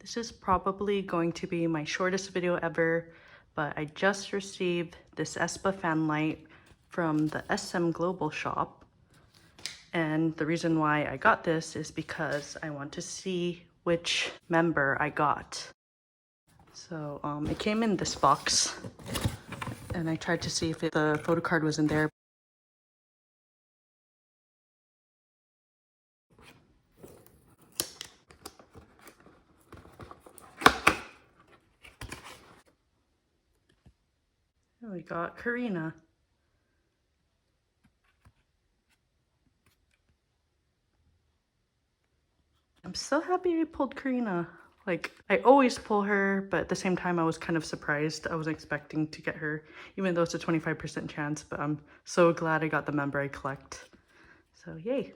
This is probably going to be my shortest video ever, but I just received this aespa Fanlight from the SM Global shop. And the reason why I got this is because I want to see which member I got. So it came in this box, and I tried to see if the photocard was in there. And we got Karina. I'm so happy we pulled Karina. Like, I always pull her, but at the same time I was kind of surprised. I wasn't expecting to get her, even though it's a 25% chance, but I'm so glad I got the member I collect. So yay.